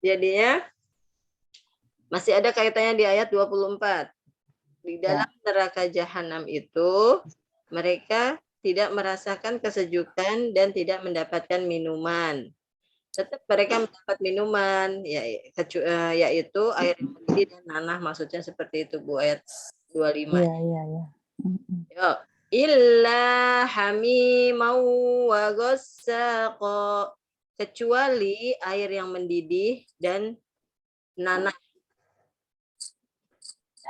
Jadinya masih ada kaitannya di ayat 24. Di dalam neraka jahanam itu mereka tidak merasakan kesejukan dan tidak mendapatkan minuman. Tetap mereka mendapat minuman, yaitu air yang mendidih dan nanah, maksudnya seperti itu Bu, ayat 25. Iya. Yuk. Illa hamimau wa ghassaqo, kecuali air yang mendidih dan nanah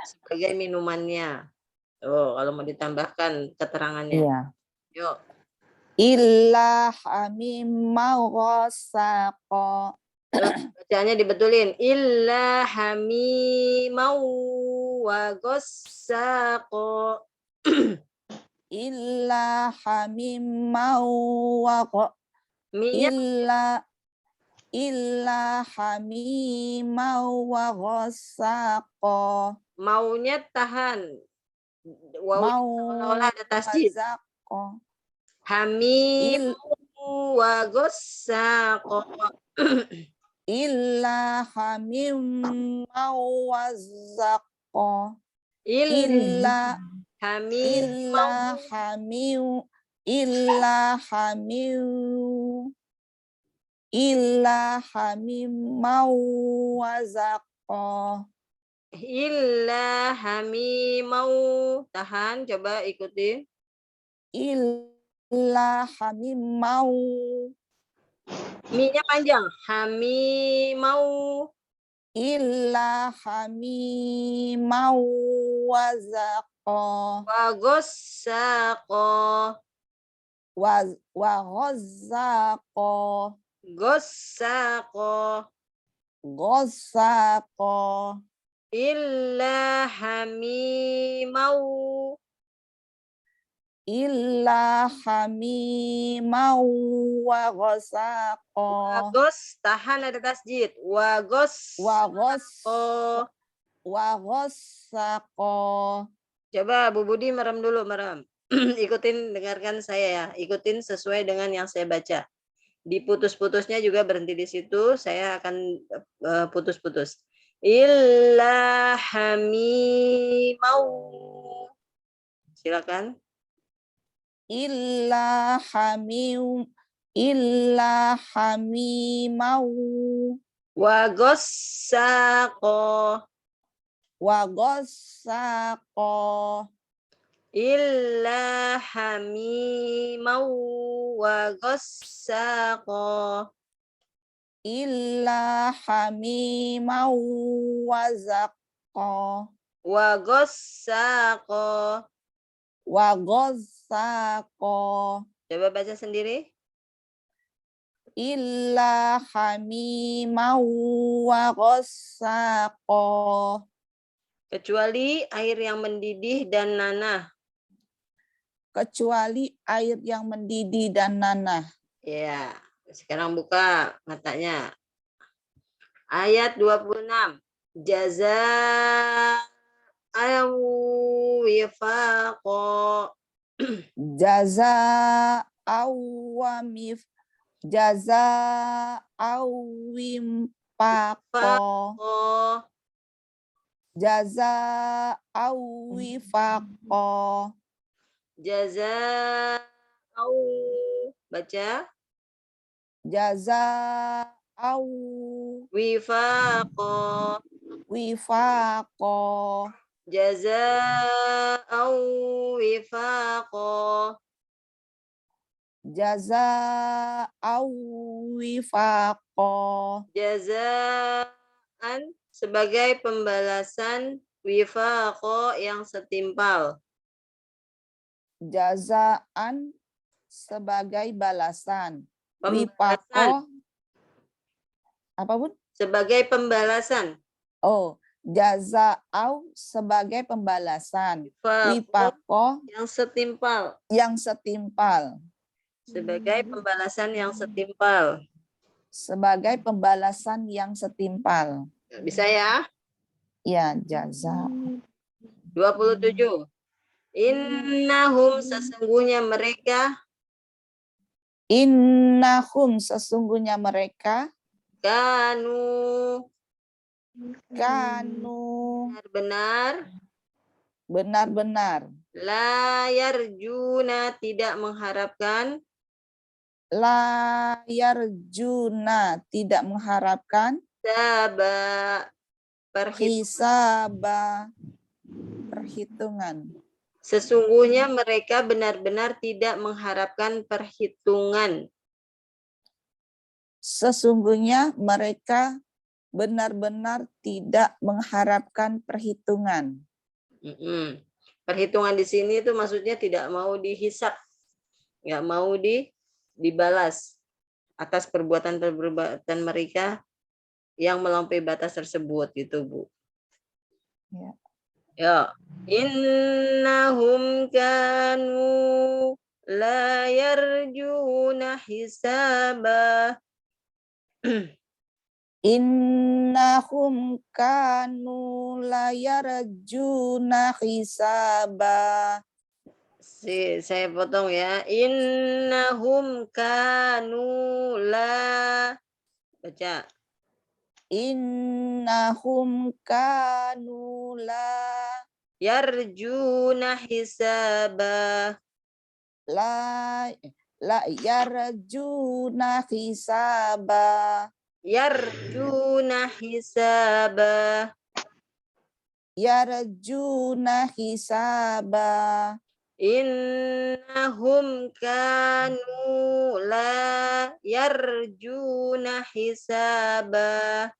sebagai minumannya. Oh, kalau mau ditambahkan keterangannya. Iya. Yuk. Illa hamimau ghassaqo. Bacaannya dibetulin. Illa hamimau wa ghassaqo. Illa hamimau wa illa hamimau wa ghassaqo. Maunya tahan. Mau ada tasjid. Hamim wa ghassaqo. Illa hamim mawazaqo. Illa hamim mawazaqo. Illa hamimau, tahan, coba ikuti. Illa hamimau. Mi-nya panjang. Hamimau. Illa hamimau wazaqo. Wa ghassaqo. Wa ghassaqo. Ghassaqo. Illa hamimau. Illa hamimau wa ghassaqo. Tahan, ada tasjid. Wa ghassaqo. Coba Bu Budi merem dulu, merem. Ikutin, dengarkan saya ya. Ikutin sesuai dengan yang saya baca. Di putus-putusnya juga berhenti di situ. Saya akan putus-putus. Illa hamimau. Silakan. Illa hamimau wa ghassaqo. Illa hamimau wa ghassaqo. Illa hamimau wazaqo. Wa ghassaqo. Coba baca sendiri. Illa hamimau wa ghassaqo. Kecuali air yang mendidih dan nanah. Kecuali air yang mendidih dan nanah. Ya, sekarang buka matanya. Ayat 26. Jazaa'an wifaqo. Jazaa'an wifaqo. Jazaa'an wifaqo. Jazaa'an, baca. Jazaa'an wifaqo. Jazaa'an wifaqo. Jazaa'an wifaqo. Jazaan sebagai pembalasan, wifaqo yang setimpal. Jazaan sebagai balasan. Wifaqo apa Bun? Sebagai pembalasan. Oh, jaza'au sebagai pembalasan. Wifaqo yang setimpal. Sebagai pembalasan yang setimpal. Bisa ya? Ya, jaza. 27. Innahum sesungguhnya mereka. Innahum sesungguhnya mereka. Kanu. Kanu. Benar-benar. Benar-benar. La yarjuna, tidak mengharapkan. La yarjuna, tidak mengharapkan. Hisaba, Hisaba, perhitungan. Sesungguhnya mereka benar-benar tidak mengharapkan perhitungan. Sesungguhnya mereka benar-benar tidak mengharapkan perhitungan. Perhitungan di sini itu maksudnya tidak mau dihisap, nggak mau dibalas atas perbuatan-perbuatan mereka yang melampaui batas tersebut, gitu Bu. Ya. Ya, innahum kanu la yarjuna hisaba. Innahum kanu la yarjuna hisaba. Saya potong ya. Innahum kanu la. Baca. Innahum kanu la Yarjuna hisaba. la yarjuna hisaba. Yarjuna hisaba. Yarjuna hisaba. Innahum kanu la yarjuna hisaba.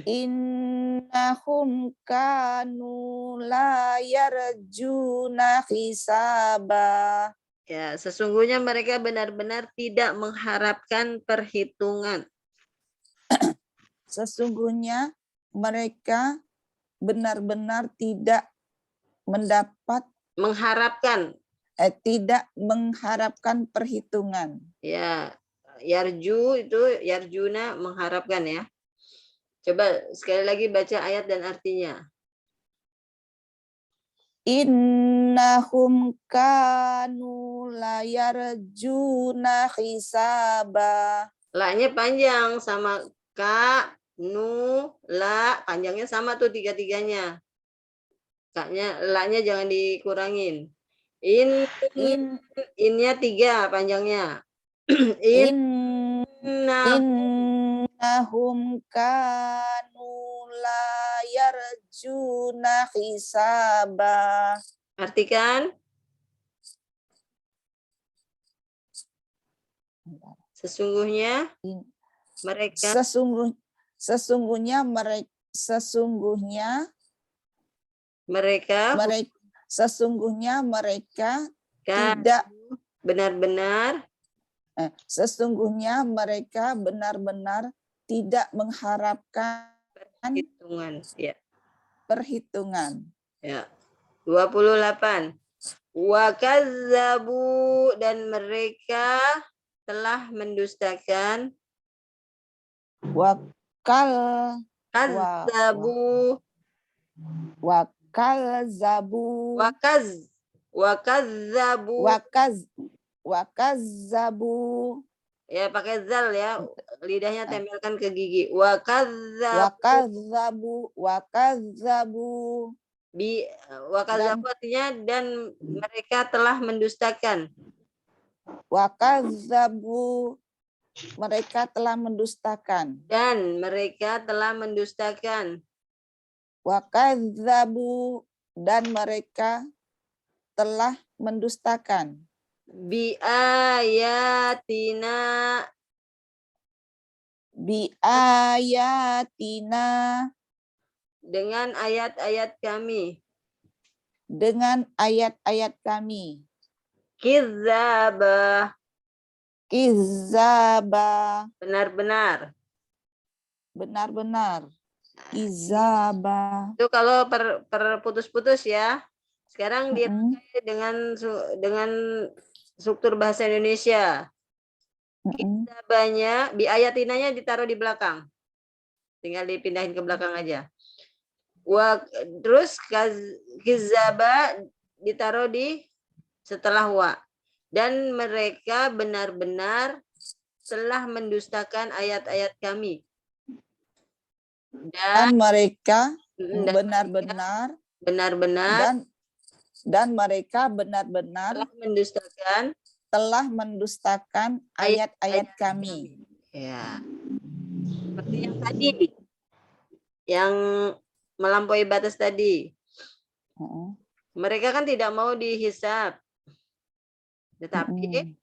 Innahum kanu la yarjuna hisaba. Ya, sesungguhnya mereka benar-benar tidak mengharapkan perhitungan. Sesungguhnya mereka benar-benar tidak tidak mengharapkan perhitungan. Ya, yarju itu yarjuna mengharapkan ya. Coba sekali lagi baca ayat dan artinya. Innahum kanu la yarjuna hisaba. La-nya panjang sama ka, nu, la, panjangnya sama tuh tiga-tiganya. Ka-nya, la-nya jangan dikurangin. In-nya 3 panjangnya. Innahum kanu la yarjuna hisaba. Artikan. Sesungguhnya mereka sesungguhnya mereka tidak benar-benar sesungguhnya mereka benar-benar tidak mengharapkan perhitungan. Ya. 28. Wa kazzabu, dan mereka telah mendustakan. Kazzabu. Wakazzabu. Ya, pakai zal ya. Lidahnya tempelkan ke gigi. Wakazzabu. Wakazzabu artinya dan mereka telah mendustakan. Wakazzabu, mereka telah mendustakan. Dan mereka telah mendustakan. Wakazzabu, dan mereka telah mendustakan. Biayatina. Biayatina. Dengan ayat-ayat kami. Dengan ayat-ayat kami. Kizzaba. Benar-benar. Izaba. Itu kalau per putus-putus ya. Sekarang dirangkai dengan struktur bahasa Indonesia. Kizzabanya, biayatinanya ditaruh di belakang. Tinggal dipindahin ke belakang aja. Terus kizzaba ditaruh di setelah wa. Dan mereka benar-benar telah mendustakan ayat-ayat kami. Dan mereka dan benar-benar benar-benar dan mereka benar-benar telah mendustakan ayat-ayat kami. Ya. Seperti yang tadi, yang melampaui batas tadi. Mereka kan tidak mau dihisab. Tetapi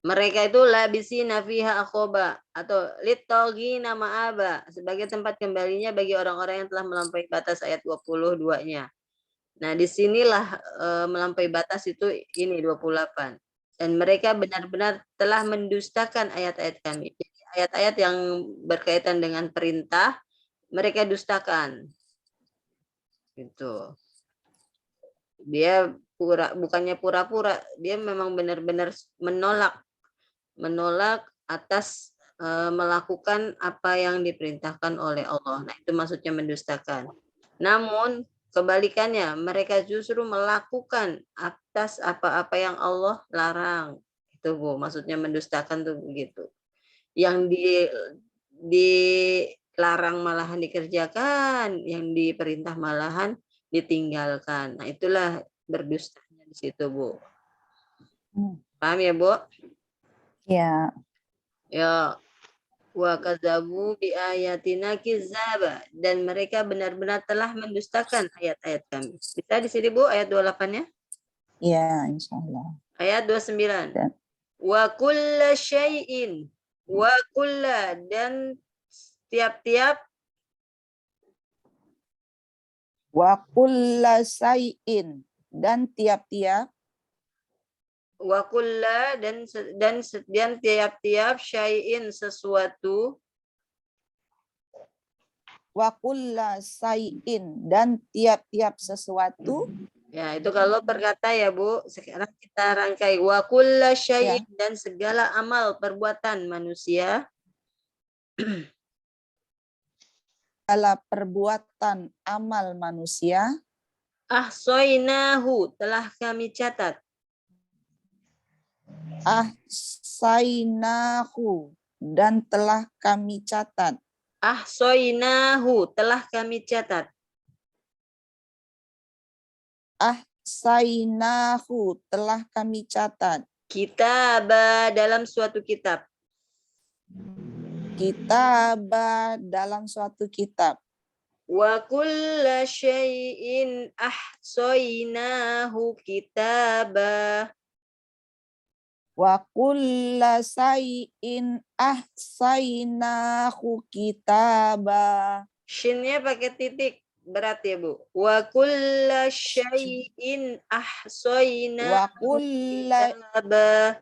mereka itu labisina fiha akhoba atau litogi nama aba sebagai tempat kembalinya bagi orang-orang yang telah melampaui batas ayat 22-nya. Nah, disinilah melampaui batas itu ini 28. Dan mereka benar-benar telah mendustakan ayat-ayat kami. Jadi ayat-ayat yang berkaitan dengan perintah mereka dustakan. Gitu. Dia bukannya pura-pura, dia memang benar-benar menolak atas melakukan apa yang diperintahkan oleh Allah. Nah, itu maksudnya mendustakan. Namun kebalikannya, mereka justru melakukan atas apa-apa yang Allah larang. Itu Bu, maksudnya mendustakan tuh begitu. Yang dilarang malahan dikerjakan, yang diperintah malahan ditinggalkan. Nah, itulah berdustanya di situ, Bu. Paham ya, Bu? Ya. Ya, wa kadzabu bi ayatina kizaba, dan mereka benar-benar telah mendustakan ayat-ayat kami. Bisa di sini Bu ayat 28-nya? Ya, insyaallah. Ayat 29. Wa kulla syai'in, wa kulla, dan tiap-tiap, wa kulla syai'in, dan tiap-tiap, wa kulla, dan tiap-tiap syai'in, sesuatu, wa kulla syai'in, dan tiap-tiap sesuatu. Ya, itu kalau berkata ya, Bu. Sekarang kita rangkai. Wa kulla syai'in, dan segala amal perbuatan manusia. Segala perbuatan amal manusia. Ahsoinahu, telah kami catat. Ahsainahu, dan telah kami catat. Ahsoinahu, telah kami catat. Ahsainahu, telah kami catat. Kitab, dalam suatu kitab. Kitab, dalam suatu kitab. Wa kulla syai'in ahsoinahu kitaba. Wa kulla syai'in ahsainahu kitaba. Shinnya pakai titik. Berat ya, Bu. Wa kulla syai'in ahsoinahu kitaba.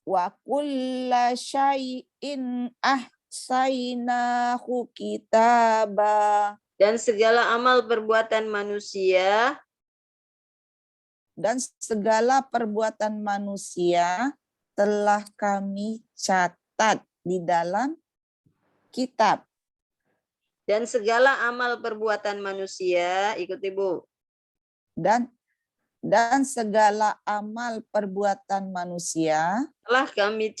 Wa kulla syai'in ahsainahu kitaba. Dan segala amal perbuatan manusia. Dan segala perbuatan manusia telah kami catat di dalam kitab. Dan segala amal perbuatan manusia, ikut Ibu. Dan segala amal perbuatan manusia telah kami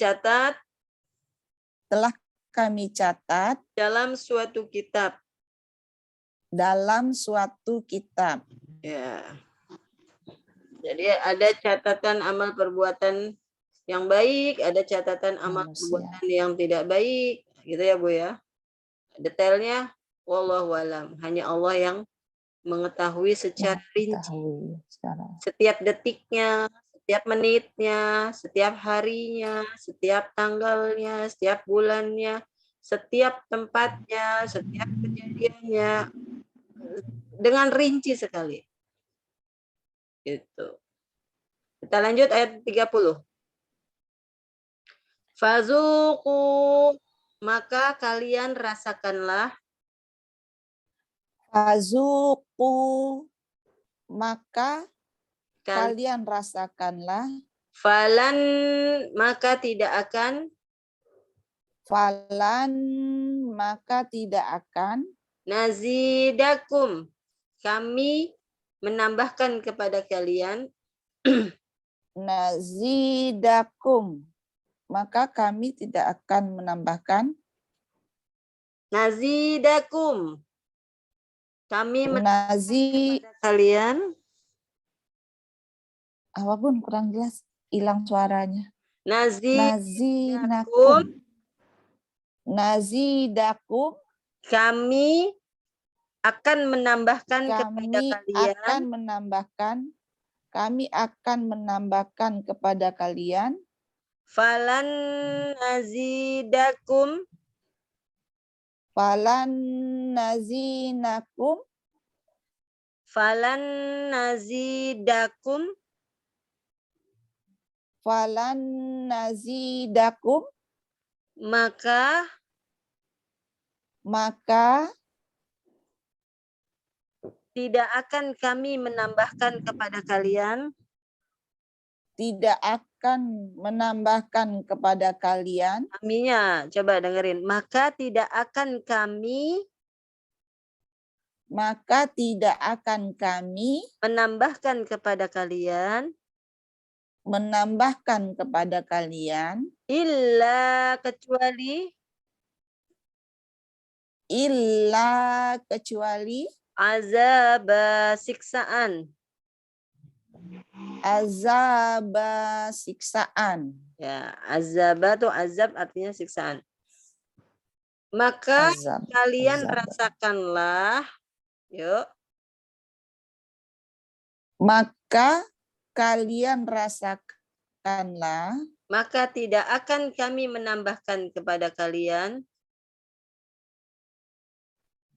catat dalam suatu kitab. Dalam suatu kitab. Ya. Jadi ada catatan amal perbuatan yang baik, ada catatan amal perbuatan yang tidak baik, gitu ya Bu ya. Detailnya wallahu alam, hanya Allah yang mengetahui secara rinci. Setiap detiknya, setiap menitnya, setiap harinya, setiap tanggalnya, setiap bulannya, setiap tempatnya, setiap kejadiannya, dengan rinci sekali. Gitu. Kita lanjut ayat 30. Fazuqu, maka kalian rasakanlah. Fazuqu, maka kalian rasakanlah. Falan, maka tidak akan. Falan, maka tidak akan. Nazidakum, kami menambahkan kepada kalian. Nazidakum, maka kami tidak akan menambahkan nazidakum. Kami nazi kepada kalian apapun kurang jelas, hilang suaranya. nazidakum. Nazidakum, Kami akan menambahkan kepada kepada kalian falan nazidakum falan nazinakum falan nazidakum falan nazidakum maka tidak akan kami menambahkan kepada kalian tidak akan menambahkan kepada kalian kaminya coba dengerin maka tidak akan kami menambahkan kepada kalian illa kecuali azab siksaan. Ya, azab itu azab artinya siksaan. Maka kalian rasakanlah, yuk. Maka kalian rasakanlah. Maka tidak akan kami menambahkan kepada kalian.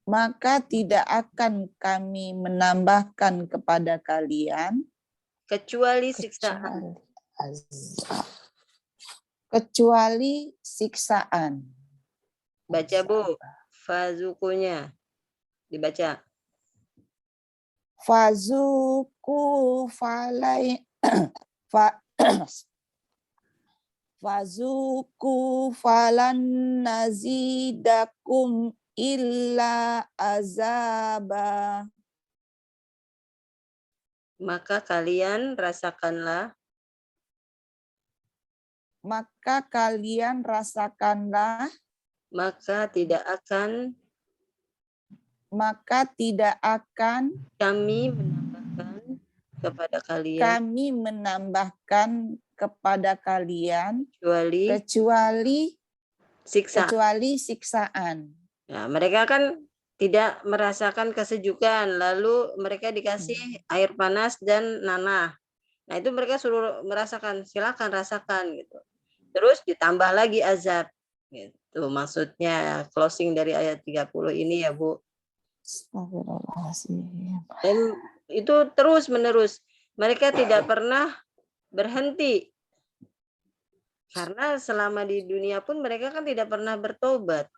Maka tidak akan kami menambahkan kepada kalian. Kecuali siksaan. Kecuali siksaan. Baca Bu, fazukunya. Dibaca. Fazuku falai Fazuku falan nazidakum illa azaba. Maka kalian rasakanlah. Maka kalian rasakanlah. Maka tidak akan kami menambahkan kepada kalian. Kecuali siksaan. Ya, mereka kan tidak merasakan kesejukan, lalu mereka dikasih air panas dan nanah. Nah, itu mereka suruh merasakan, silakan rasakan gitu. Terus ditambah lagi azab. Gitu maksudnya closing dari ayat 30 ini ya, Bu. Dan itu terus menerus. Mereka tidak pernah berhenti. Karena selama di dunia pun mereka kan tidak pernah bertobat.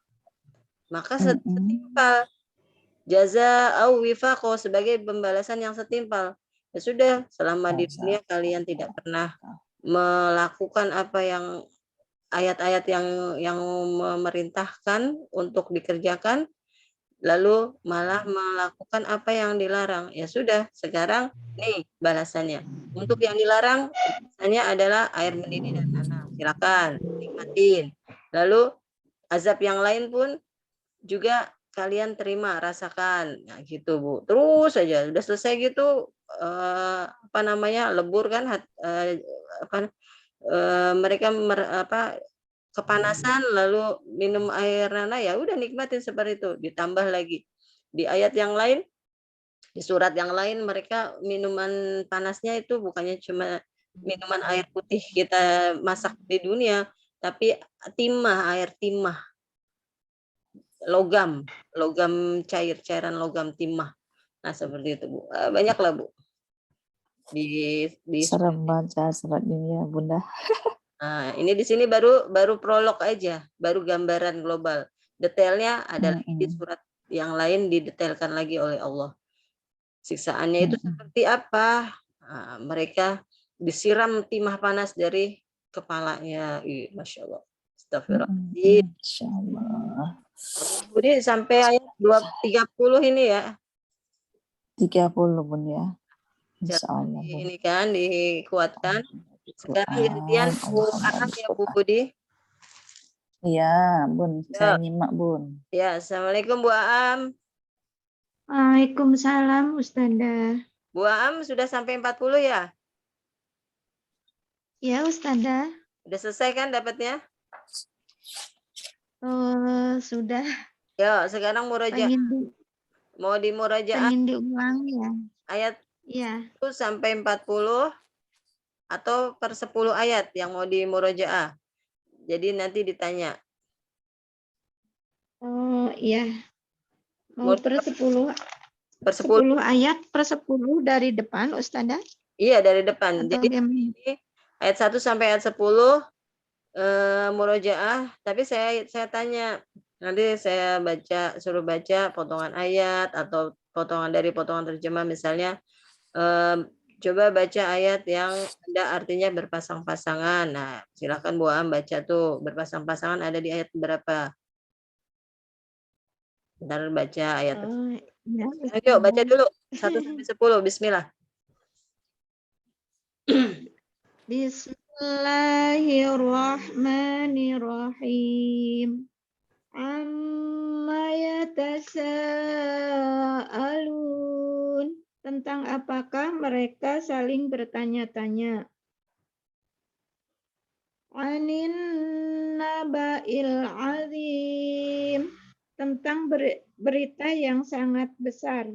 Maka setimpal jaza au wifaqo sebagai pembalasan yang setimpal. Ya sudah, selama di dunia kalian tidak pernah melakukan apa yang ayat-ayat yang memerintahkan untuk dikerjakan, lalu malah melakukan apa yang dilarang. Ya sudah, sekarang nih balasannya. Untuk yang dilarang, balasannya adalah air mendidih dan nanah. Silakan nikmatin. Lalu azab yang lain pun juga kalian terima, rasakan. Nah, gitu, Bu. Terus saja, udah selesai gitu lebur kan mereka kepanasan lalu minum air nanah, ya udah nikmatin seperti itu. Ditambah lagi di ayat yang lain, di surat yang lain mereka minuman panasnya itu bukannya cuma minuman air putih kita masak di dunia, tapi air timah, logam cair, cairan logam timah. Nah, seperti itu, Bu. Banyaklah, Bu. Di Serem baca surat ini ya, Bunda. Nah, ini di sini baru prolog aja, baru gambaran global. Detailnya ada lagi di surat yang lain, didetailkan lagi oleh Allah. Siksaannya itu seperti apa? Nah, mereka disiram timah panas dari kepalanya. Masya Allah. Astagfirullahaladzim. Masya Allah. Jadi sampai ayat 30 ini ya. 30 Bun ya. Insya Allah. Ini kan dikuatkan. Sekarang gantian Bu Aam ya Bu Budi. Iya, Bun. Saya Ya. nyimak, Bun. Ya, Assalamualaikum Bu Aam. Waalaikumsalam Ustazah. Bu Aam sudah sampai 40 ya? Ya Ustazah, Udah selesai kan dapatnya? sudah Ya, sekarang pengen, mau di murojaah pengen diulang ya. ayat Ya, 1 sampai 40 atau per 10 ayat yang mau di murojaah. Jadi nanti ditanya. iya. Mau per 10 Per 10. 10 ayat per 10 dari depan Ustazah Iya, dari depan. atau Jadi gimana? ayat 1 sampai ayat 10 murojaah, tapi saya tanya. Nanti saya suruh baca potongan ayat atau potongan dari potongan terjemah misalnya coba baca ayat yang ada artinya berpasang-pasangan. Nah, silakan Bu Am baca tuh berpasang-pasangan ada di ayat berapa. Ntar baca ayat. Ya, Yuk baca dulu 1 sampai 10. Bismillah. Bismillahirrahmanirrahim. Amma yatasaalun. Tentang apakah mereka saling bertanya-tanya. Anin naba'il azim. Tentang berita yang sangat besar.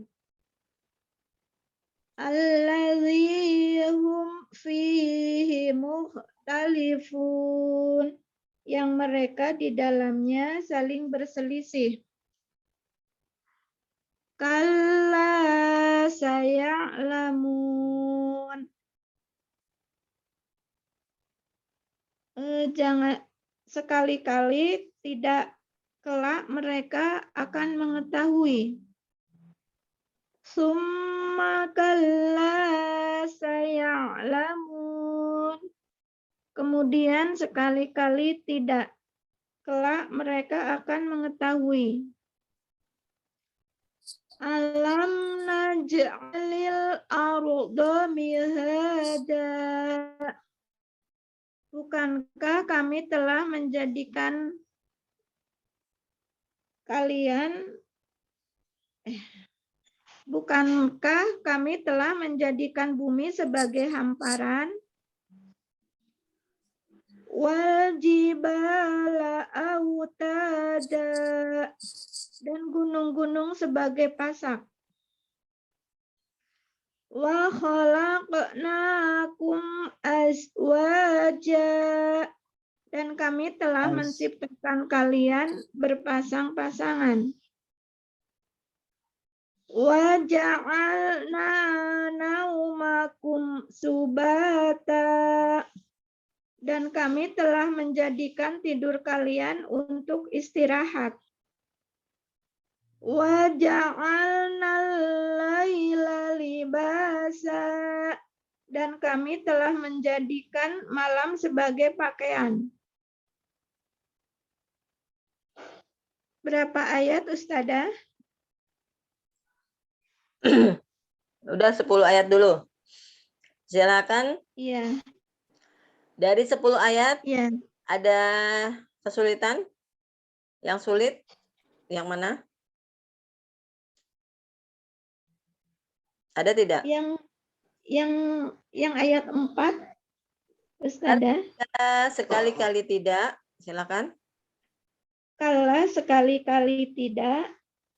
Alladzi hum fihi mukhtalifun. Yang mereka di dalamnya saling berselisih. Kalla saya'lamun. Jangan sekali-kali tidak kelak mereka akan mengetahui. Summa kalla saya'lamun. Kemudian sekali-kali tidak kelak mereka akan mengetahui. Alam naj'alil arda mihada. Bukankah kami telah menjadikan bukankah kami telah menjadikan bumi sebagai hamparan? Wal jibala autada. Dan gunung-gunung sebagai pasak. Wa khalaqnakum azwaja. Dan kami telah menciptakan kalian berpasang-pasangan. Wa ja'alna naumakum subata. Dan kami telah menjadikan tidur kalian untuk istirahat. Wa ja'alnal laila libasa. Dan kami telah menjadikan malam sebagai pakaian. Berapa ayat Ustazah? Udah 10 ayat dulu. Silakan. Iya. Dari 10 ayat Iya. ada kesulitan? Yang sulit? Yang mana? Ada tidak? Yang ayat 4 Ustazah. Sekali-kali tidak. Silakan. Kala sekali-kali tidak.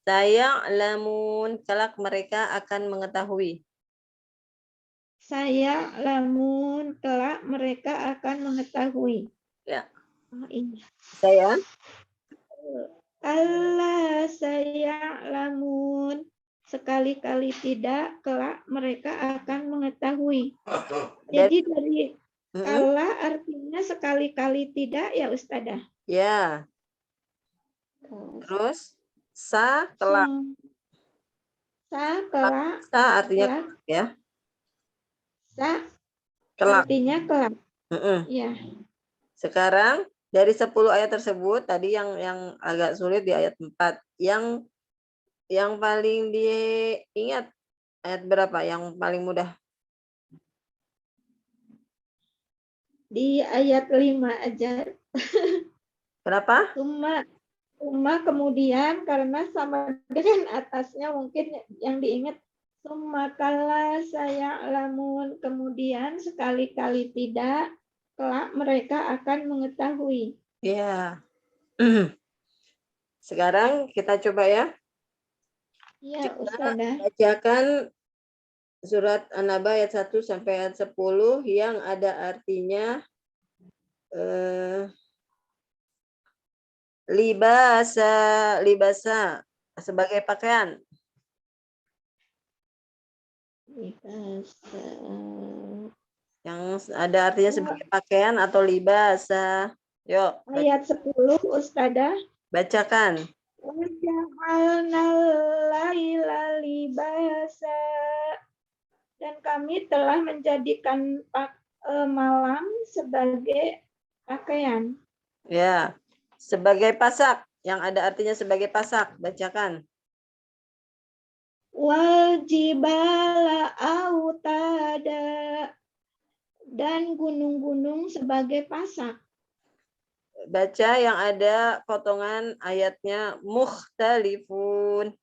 Saya'lamun, kelak mereka akan mengetahui. Saya'lamun, kelak mereka akan mengetahui. Ya. Oh, iya. Saya. Kala saya'lamun, sekali-kali tidak, kelak mereka akan mengetahui. Jadi dari kala artinya sekali-kali tidak ya Ustazah? Ya. Terus sa kelak. Sa kelak. Sa artinya kelak, ya. Sa kelak. Artinya kelak. Ya. Sekarang dari 10 ayat tersebut tadi yang agak sulit di ayat 4. Yang paling diingat ayat berapa? Yang paling mudah? Di ayat 5 aja. Kenapa? Summa kemudian karena sama dengan atasnya mungkin yang diingat summa kalla saya'lamun, kemudian sekali-kali tidak kelak mereka akan mengetahui. Ya. Sekarang kita coba ya. Ya, Kita Ustazah. bacakan surat An-Naba ayat 1 sampai ayat 10 yang ada artinya libasa sebagai pakaian. Yang ada artinya sebagai pakaian atau libasa. Yuk, Ayat 10, Ustazah. bacakan. Waja'alnal laila libasa. Dan kami telah menjadikan malam sebagai pakaian. Ya, sebagai pasak. Yang ada artinya sebagai pasak. Bacakan. Wal jibala autada. Dan gunung-gunung sebagai pasak. Baca yang ada potongan ayatnya mukhtalifun.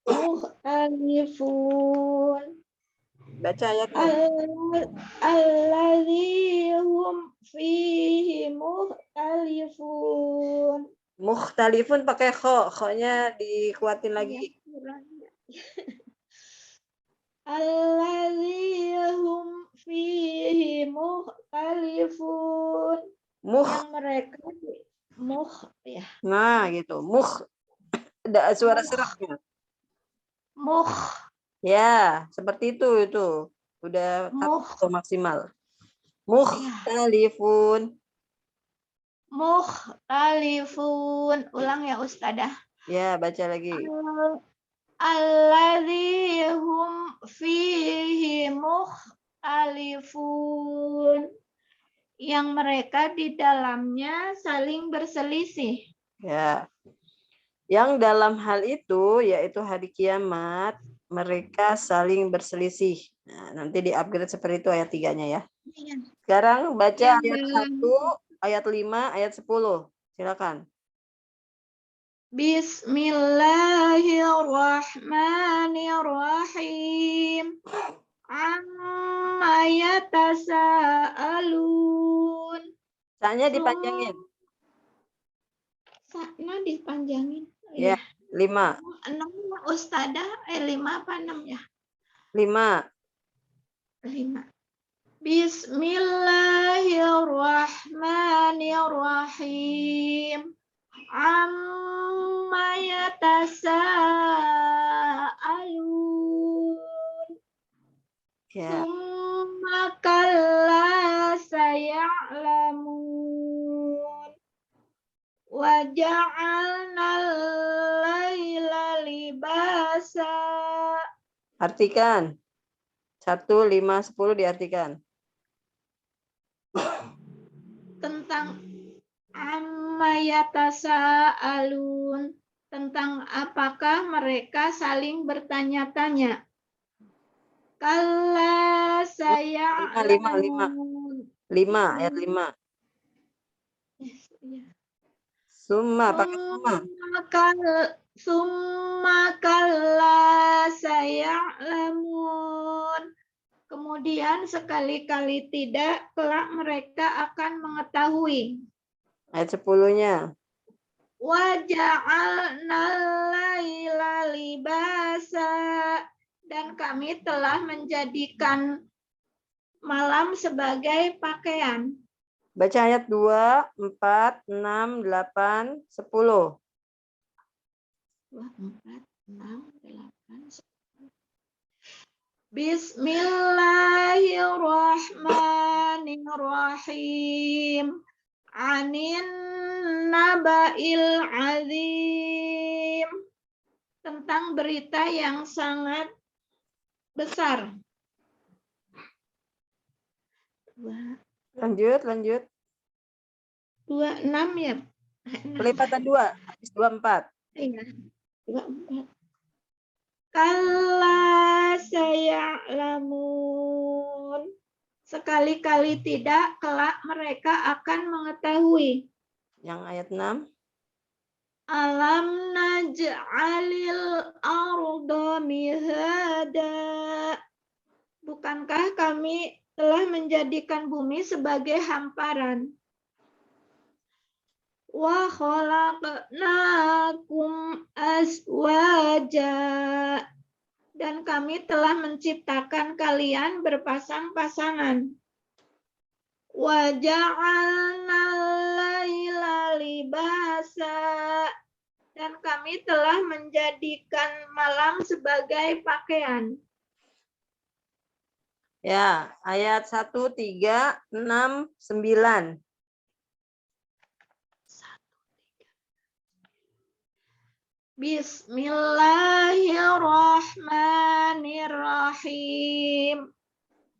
Mukhtalifun. Baca ayatnya. Alladzi hum fihi mukhtalifun. Mukhtalifun pakai kho. Kho-nya dikuatin lagi. Alladzi hum fihi mukhtalifun. Yang mereka ya. Nah, gitu. Ada suara serapnya. Ya, seperti itu. Udah maksimal. Mukhtalifun. Mukhtalifun. Ulang ya, Ustazah. Ya, baca lagi. Alladzi hum fihi mukhtalifun. Yang mereka di dalamnya saling berselisih. Ya. Yang dalam hal itu, yaitu hari kiamat, mereka saling berselisih. Nah, nanti di-upgrade seperti itu ayat 3-nya ya. Sekarang baca ayat 1, ayat 5, ayat 10. Silakan. Bismillahirrahmanirrahim. Amma yatasaalun. Sa'nya dipanjangin. Sa'nya dipanjangin. Ya, 5. 6 Ustazah, 5 apa 6 ya? 5. 5. Bismillahirrahmanirrahim. Amma yatasaalun. Ya. Summa kalla saya'lamun. Wa ja'alnal laila libasa. Artikan. 1, 5, 10 diartikan. Tentang amma yatasaalun, tentang apakah mereka saling bertanya-tanya. Kalla saya'lamun. 5, ayat 5. Summa, pakai summa. Summa kalla saya'lamun. Kemudian sekali-kali tidak, kelak mereka akan mengetahui. Ayat 10-nya. Wa ja'alnal laila libasa. Dan kami telah menjadikan malam sebagai pakaian. Baca ayat 2, 4, 6, 8, 10. 2, 4, 6, 8, 10. Bismillahirrahmanirrahim. Anin naba'il azim. Tentang berita yang sangat besar. Lanjut. 26 ya. Pelipatan 2, habis 24. Iya. 24. Kalla saya'lamun. Sekali-kali tidak, kelak mereka akan mengetahui. Yang ayat 6. Alam naj'alil arda mihada. Bukankah kami telah menjadikan bumi sebagai hamparan? Wa khalaqnakum azwaja. Dan kami telah menciptakan kalian berpasang-pasangan. Wa ja'alnal laila libasa. Dan kami telah menjadikan malam sebagai pakaian. Ya, ayat 1, 3, 6, 9. Bismillahirrahmanirrahim.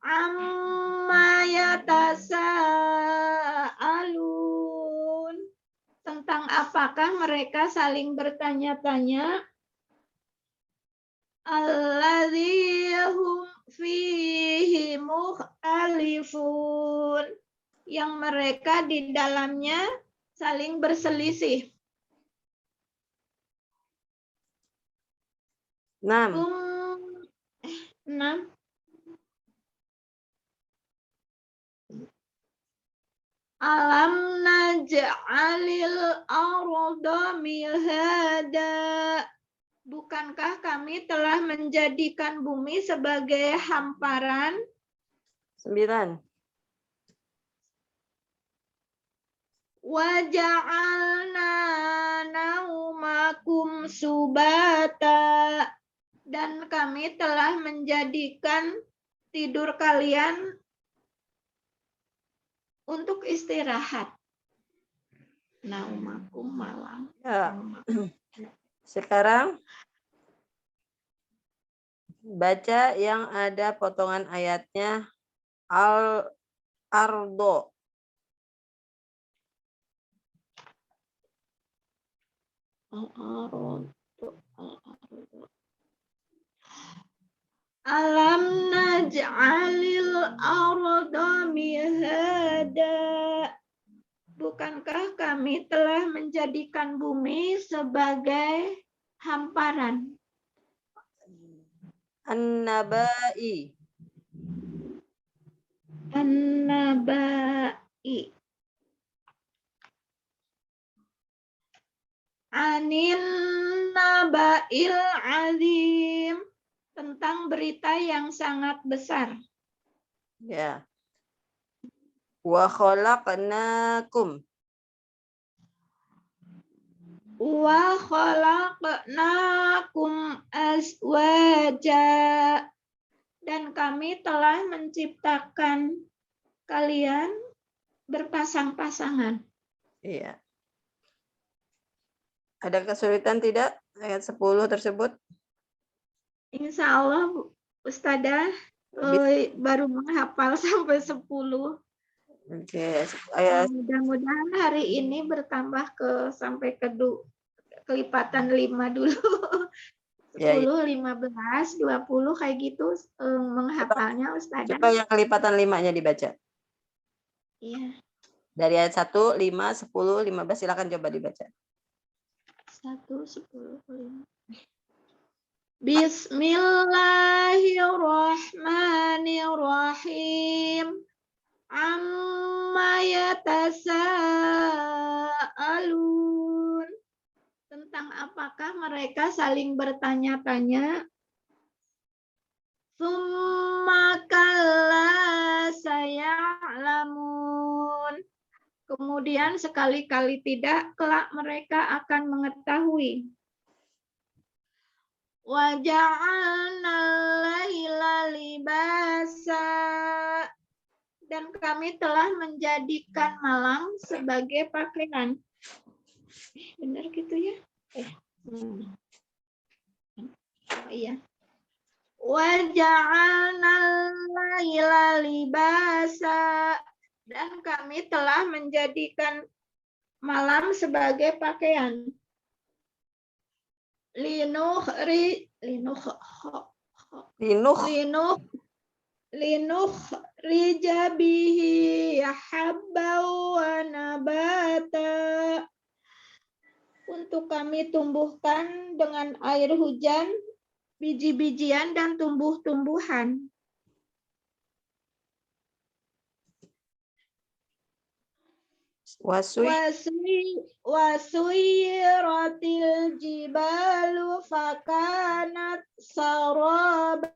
Amma yatasaalun. Tentang apakah mereka saling bertanya-tanya? Alladzi hum fihi mukhtalifun. Yang mereka di dalamnya saling berselisih. 6. 6. Alam naj'alil arda mihada. Bukankah kami telah menjadikan bumi sebagai hamparan? 9. Wa ja'alna naumakum subata. Dan kami telah menjadikan tidur kalian untuk istirahat. Naumakum malam. Ya. Sekarang baca yang ada potongan ayatnya al-ardo. Alam naj'alil arda mihada. Bukankah kami telah menjadikan bumi sebagai hamparan? An-nabai. An-nabai. Anin nabail azim. Tentang berita yang sangat besar. Ya. Wa khalaqnakum. Wa khalaqnakum azwaja. Dan kami telah menciptakan kalian berpasang-pasangan. Iya. Ada kesulitan tidak ayat 10 tersebut? Insya Allah Ustadzah baru menghafal sampai 10. Oke. Ayat Mudah-mudahan hari ini bertambah sampai kelipatan 5 dulu. 10, ya, ya. 15, 20 kayak gitu menghafalnya Ustadzah. Coba yang kelipatan 5-nya dibaca. Iya. Dari ayat 1, 5, 10, 15 silakan coba dibaca. 1, 10, 5. Bismillahirrahmanirrahim. Amma yatasaalun. Tentang apakah mereka saling bertanya-tanya? Tsumma kalla saya'lamun. Kemudian sekali-kali tidak, kelak mereka akan mengetahui. Wa ja'alna laila libasa. Dan kami telah menjadikan malam sebagai pakaian. Benar gitu ya? Oh iya. Wa ja'alna laila libasa. Dan kami telah menjadikan malam sebagai pakaian. linukhrija bihi habban wa nabata. Untuk kami tumbuhkan dengan air hujan biji-bijian dan tumbuh-tumbuhan. Wasuyiratil jibalu fakanat saraba.